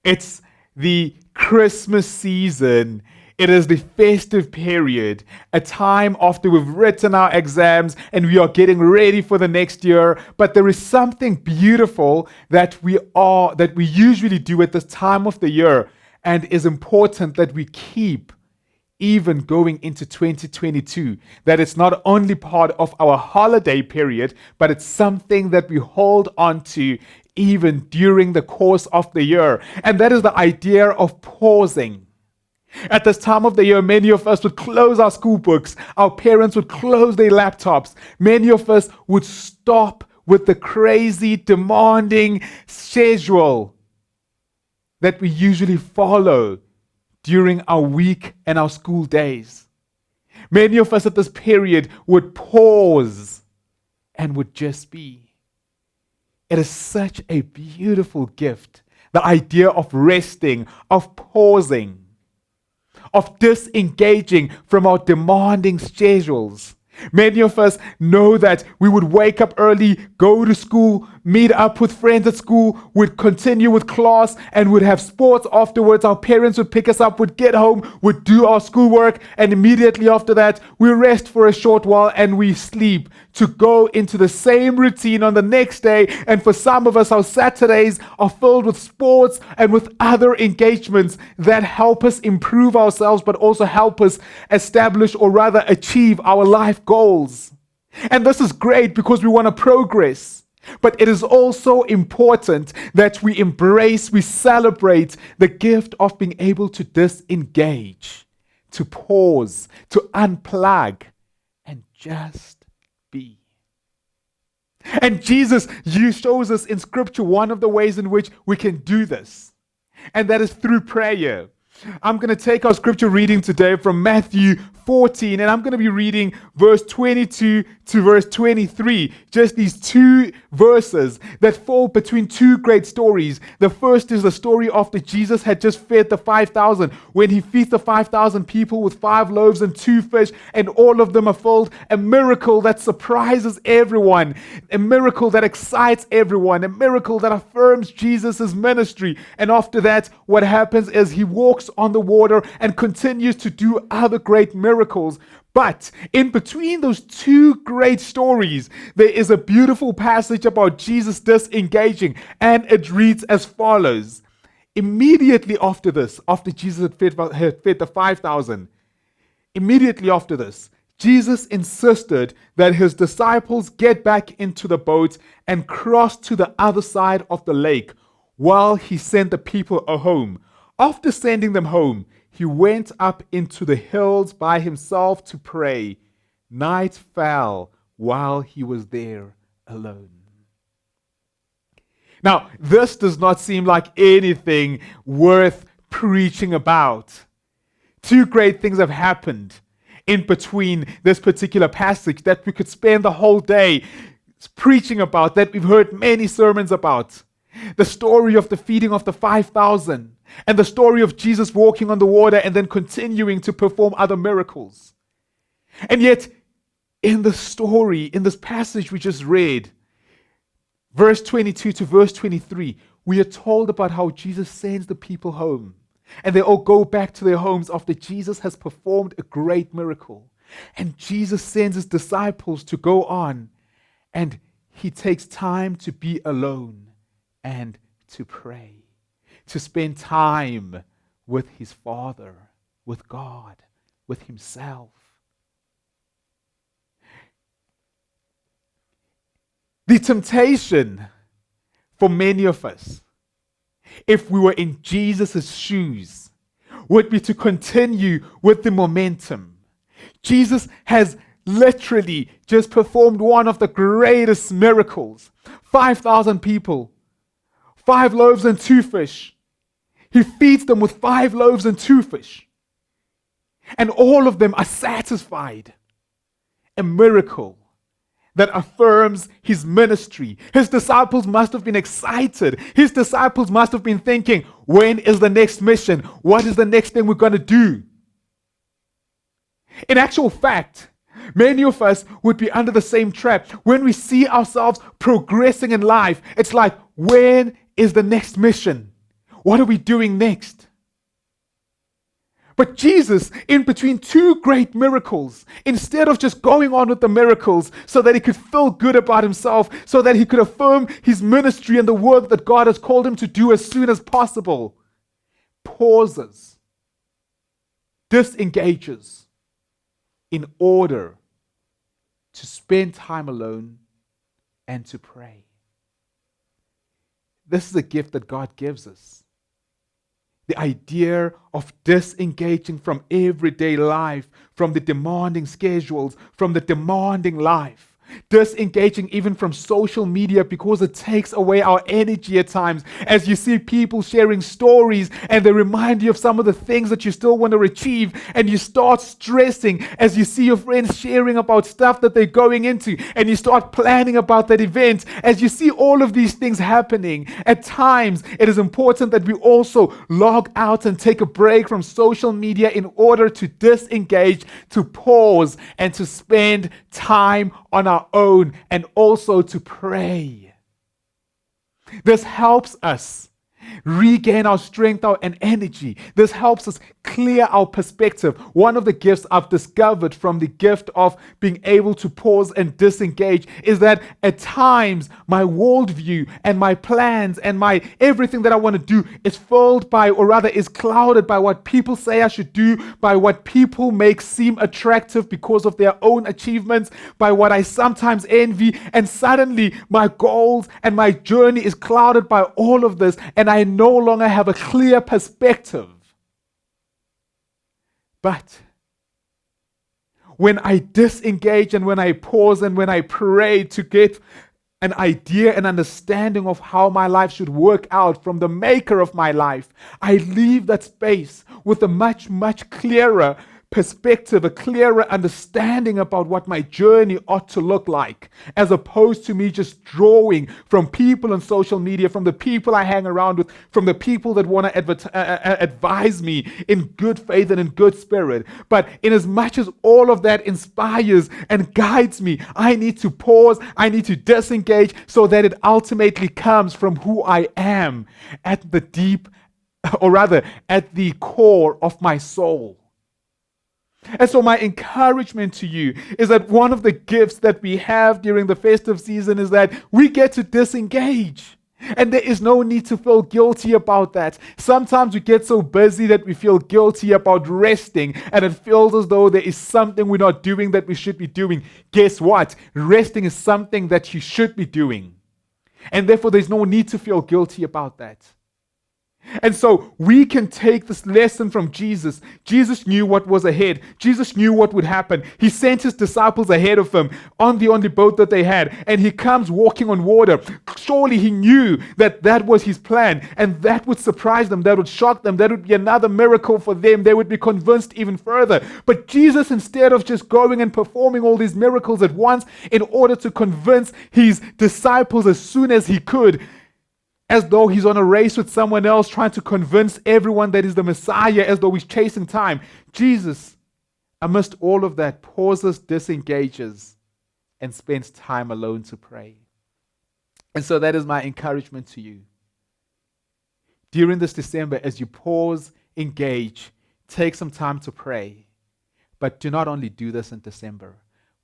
It's the Christmas season. It is the festive period, a time after we've written our exams and we are getting ready for the next year. But there is something beautiful that we usually do at this time of the year, and is important that we keep even going into 2022, that it's not only part of our holiday period, but it's something that we hold on to even during the course of the year. And that is the idea of pausing. At this time of the year, many of us would close our school books. Our parents would close their laptops. Many of us would stop with the crazy, demanding schedule that we usually follow during our week and our school days. Many of us at this period would pause and would just be. It is such a beautiful gift, the idea of resting, of pausing, of disengaging from our demanding schedules. Many of us know that we would wake up early, go to school, meet up with friends at school, would continue with class, and would have sports afterwards. Our parents would pick us up, would get home, would do our schoolwork, and immediately after that, we rest for a short while and we sleep to go into the same routine on the next day. And for some of us, our Saturdays are filled with sports and with other engagements that help us improve ourselves, but also help us establish or rather achieve our life goals. And this is great because we want to progress. But it is also important that we embrace, we celebrate the gift of being able to disengage, to pause, to unplug, and just be. And Jesus shows us in Scripture one of the ways in which we can do this, and that is through prayer. I'm going to take our scripture reading today from Matthew 14, and I'm going to be reading verse 22 to verse 23. Just these two verses that fall between two great stories. The first is the story after Jesus had just fed the 5,000, when he feeds the 5,000 people with 5 loaves and 2 fish, and all of them are filled. A miracle that surprises everyone, a miracle that excites everyone, a miracle that affirms Jesus' ministry. And after that, what happens is he walks on the water and continues to do other great miracles. But in between those two great stories, there is a beautiful passage about Jesus disengaging, and it reads as follows. Immediately after this, after Jesus had fed the 5,000, immediately after this, Jesus insisted that his disciples get back into the boat and cross to the other side of the lake while he sent the people home. After sending them home, he went up into the hills by himself to pray. Night fell while he was there alone. Now, this does not seem like anything worth preaching about. Two great things have happened in between this particular passage that we could spend the whole day preaching about, that we've heard many sermons about. The story of the feeding of the 5,000 and the story of Jesus walking on the water and then continuing to perform other miracles. And yet, in the story, in this passage we just read, verse 22 to verse 23, we are told about how Jesus sends the people home. And they all go back to their homes after Jesus has performed a great miracle. And Jesus sends his disciples to go on, and he takes time to be alone and to pray, to spend time with his Father, with God, with himself. The temptation for many of us, if we were in Jesus' shoes, would be to continue with the momentum. Jesus has literally just performed one of the greatest miracles. 5,000 people, 5 loaves and 2 fish. He feeds them with 5 loaves and 2 fish. And all of them are satisfied. A miracle that affirms his ministry. His disciples must have been excited. His disciples must have been thinking, when is the next mission? What is the next thing we're going to do? In actual fact, many of us would be under the same trap. When we see ourselves progressing in life, it's like, when is the next mission? What are we doing next? But Jesus, in between two great miracles, instead of just going on with the miracles so that he could feel good about himself, so that he could affirm his ministry and the work that God has called him to do as soon as possible, pauses, disengages in order to spend time alone and to pray. This is a gift that God gives us. The idea of disengaging from everyday life, from the demanding schedules, from the demanding life. Disengaging even from social media because it takes away our energy at times. As you see people sharing stories and they remind you of some of the things that you still want to achieve, and you start stressing as you see your friends sharing about stuff that they're going into, and you start planning about that event. As you see all of these things happening, at times it is important that we also log out and take a break from social media in order to disengage, to pause, and to spend time on our own, and also to pray. This helps us regain our strength and energy. This helps us clear our perspective. One of the gifts I've discovered from the gift of being able to pause and disengage is that at times my worldview and my plans and my everything that I want to do is filled by, or rather is clouded by, what people say I should do, by what people make seem attractive because of their own achievements, by what I sometimes envy, and suddenly my goals and my journey is clouded by all of this, and I no longer have a clear perspective. But when I disengage and when I pause and when I pray to get an idea and understanding of how my life should work out from the maker of my life, I leave that space with a much, much clearer perspective, a clearer understanding about what my journey ought to look like, as opposed to me just drawing from people on social media, from the people I hang around with, from the people that want to advise me in good faith and in good spirit. But in as much as all of that inspires and guides me, I need to pause, I need to disengage, so that it ultimately comes from who I am at the deep, or rather at the core of my soul. And so my encouragement to you is that one of the gifts that we have during the festive season is that we get to disengage. And there is no need to feel guilty about that. Sometimes we get so busy that we feel guilty about resting, and it feels as though there is something we're not doing that we should be doing. Guess what? Resting is something that you should be doing. And therefore there's no need to feel guilty about that. And so we can take this lesson from Jesus. Jesus knew what was ahead. Jesus knew what would happen. He sent his disciples ahead of him on the only boat that they had, and he comes walking on water. Surely he knew that that was his plan, and that would surprise them, that would shock them, that would be another miracle for them. They would be convinced even further. But Jesus, instead of just going and performing all these miracles at once in order to convince his disciples as soon as he could, as though he's on a race with someone else trying to convince everyone that he's the Messiah, as though he's chasing time, Jesus, amidst all of that, pauses, disengages, and spends time alone to pray. And so that is my encouragement to you. During this December, as you pause, engage, take some time to pray. But do not only do this in December,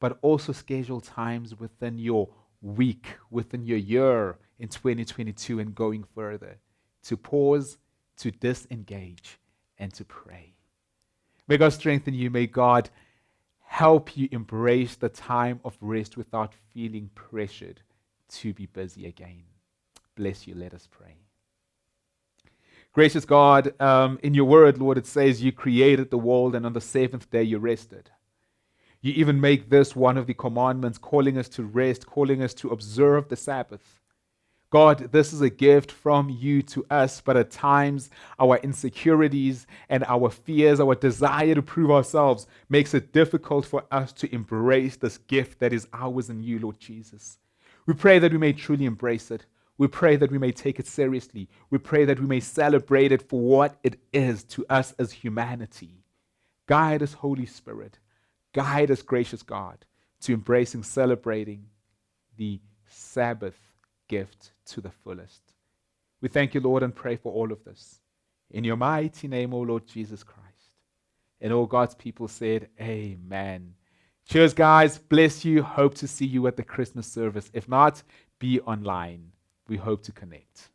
but also schedule times within your week, within your year, in 2022 and going further, to pause, to disengage, and to pray. May God strengthen you. May God help you embrace the time of rest without feeling pressured to be busy again. Bless you. Let us pray. Gracious God, in your word, Lord, it says you created the world, and on the seventh day you rested. You even make this one of the commandments, calling us to rest, calling us to observe the Sabbath. God, this is a gift from you to us, but at times our insecurities and our fears, our desire to prove ourselves makes it difficult for us to embrace this gift that is ours in you, Lord Jesus. We pray that we may truly embrace it. We pray that we may take it seriously. We pray that we may celebrate it for what it is to us as humanity. Guide us, Holy Spirit. Guide us, gracious God, to embracing, celebrating the Sabbath gift to the fullest. We thank you, Lord, and pray for all of this. In your mighty name, O Lord Jesus Christ. And all God's people said, amen. Cheers, guys. Bless you. Hope to see you at the Christmas service. If not, be online. We hope to connect.